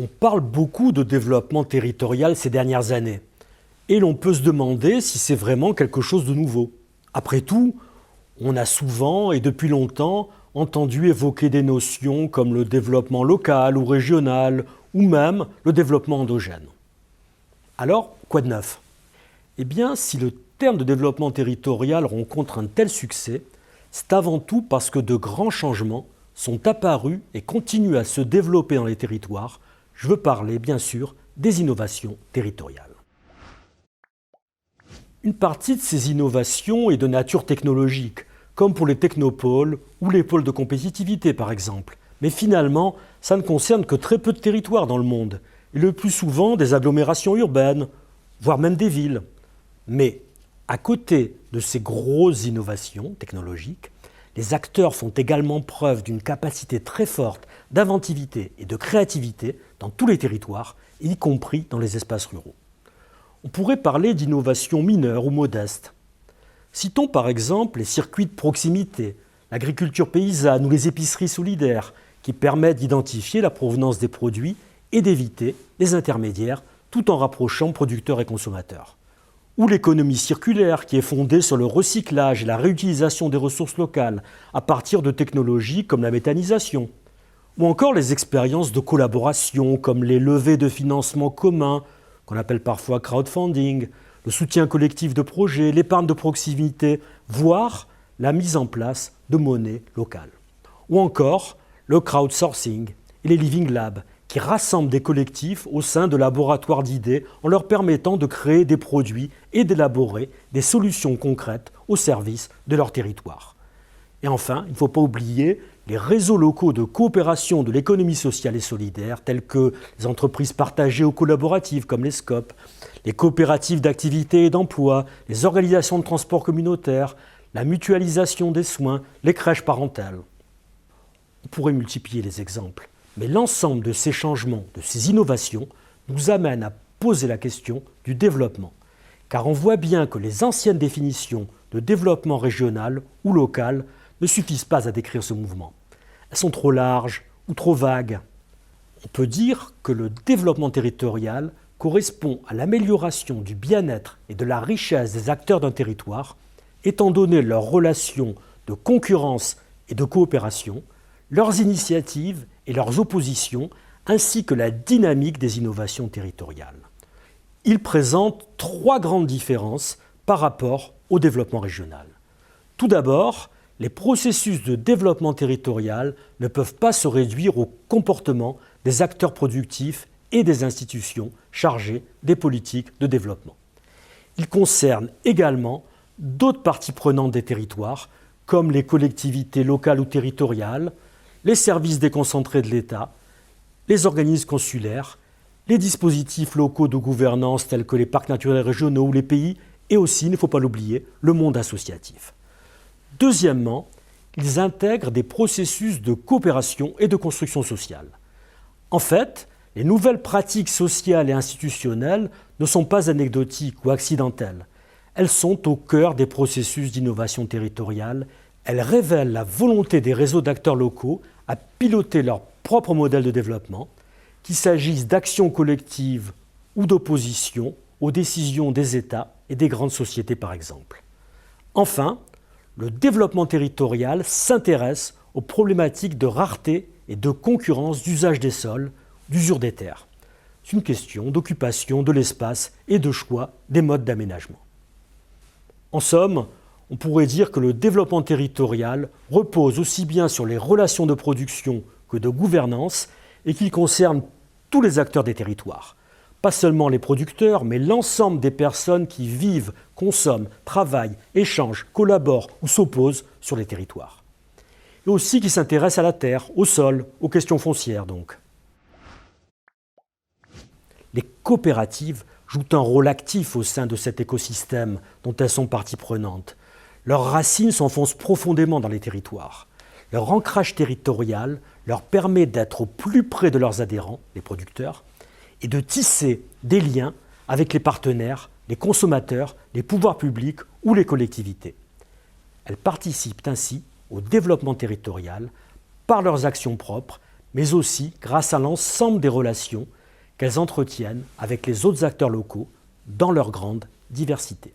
On parle beaucoup de développement territorial ces dernières années. Et l'on peut se demander si c'est vraiment quelque chose de nouveau. Après tout, on a souvent et depuis longtemps entendu évoquer des notions comme le développement local ou régional, ou même le développement endogène. Alors, quoi de neuf? Eh bien, si le terme de développement territorial rencontre un tel succès, c'est avant tout parce que de grands changements sont apparus et continuent à se développer dans les territoires. Je veux parler, bien sûr, des innovations territoriales. Une partie de ces innovations est de nature technologique, comme pour les technopoles ou les pôles de compétitivité par exemple. Mais finalement, ça ne concerne que très peu de territoires dans le monde, et le plus souvent des agglomérations urbaines, voire même des villes. Mais à côté de ces grosses innovations technologiques, les acteurs font également preuve d'une capacité très forte d'inventivité et de créativité dans tous les territoires, y compris dans les espaces ruraux. On pourrait parler d'innovations mineures ou modestes. Citons par exemple les circuits de proximité, l'agriculture paysanne ou les épiceries solidaires qui permettent d'identifier la provenance des produits et d'éviter les intermédiaires tout en rapprochant producteurs et consommateurs. Ou l'économie circulaire qui est fondée sur le recyclage et la réutilisation des ressources locales à partir de technologies comme la méthanisation. Ou encore les expériences de collaboration comme les levées de financement communs, qu'on appelle parfois crowdfunding, le soutien collectif de projets, l'épargne de proximité, voire la mise en place de monnaies locales. Ou encore le crowdsourcing et les living labs, qui rassemblent des collectifs au sein de laboratoires d'idées en leur permettant de créer des produits et d'élaborer des solutions concrètes au service de leur territoire. Et enfin, il ne faut pas oublier les réseaux locaux de coopération de l'économie sociale et solidaire, tels que les entreprises partagées ou collaboratives comme les SCOP, les coopératives d'activité et d'emploi, les organisations de transport communautaire, la mutualisation des soins, les crèches parentales. On pourrait multiplier les exemples. Mais l'ensemble de ces changements, de ces innovations, nous amène à poser la question du développement. Car on voit bien que les anciennes définitions de développement régional ou local ne suffisent pas à décrire ce mouvement. Elles sont trop larges ou trop vagues. On peut dire que le développement territorial correspond à l'amélioration du bien-être et de la richesse des acteurs d'un territoire, étant donné leurs relations de concurrence et de coopération, leurs initiatives et leurs oppositions, ainsi que la dynamique des innovations territoriales. Il présente trois grandes différences par rapport au développement régional. Tout d'abord, les processus de développement territorial ne peuvent pas se réduire au comportement des acteurs productifs et des institutions chargées des politiques de développement. Ils concernent également d'autres parties prenantes des territoires, comme les collectivités locales ou territoriales, les services déconcentrés de l'État, les organismes consulaires, les dispositifs locaux de gouvernance tels que les parcs naturels régionaux ou les pays, et aussi, il ne faut pas l'oublier, le monde associatif. Deuxièmement, ils intègrent des processus de coopération et de construction sociale. En fait, les nouvelles pratiques sociales et institutionnelles ne sont pas anecdotiques ou accidentelles. Elles sont au cœur des processus d'innovation territoriale. Elles révèlent la volonté des réseaux d'acteurs locaux à piloter leur propre modèle de développement, qu'il s'agisse d'actions collectives ou d'opposition aux décisions des États et des grandes sociétés par exemple. Enfin, le développement territorial s'intéresse aux problématiques de rareté et de concurrence d'usage des sols, d'usure des terres. C'est une question d'occupation de l'espace et de choix des modes d'aménagement. En somme, on pourrait dire que le développement territorial repose aussi bien sur les relations de production que de gouvernance et qu'il concerne tous les acteurs des territoires. Pas seulement les producteurs, mais l'ensemble des personnes qui vivent, consomment, travaillent, échangent, collaborent ou s'opposent sur les territoires. Et aussi qui s'intéressent à la terre, au sol, aux questions foncières donc. Les coopératives jouent un rôle actif au sein de cet écosystème dont elles sont partie prenante. Leurs racines s'enfoncent profondément dans les territoires. Leur ancrage territorial leur permet d'être au plus près de leurs adhérents, les producteurs, et de tisser des liens avec les partenaires, les consommateurs, les pouvoirs publics ou les collectivités. Elles participent ainsi au développement territorial par leurs actions propres, mais aussi grâce à l'ensemble des relations qu'elles entretiennent avec les autres acteurs locaux dans leur grande diversité.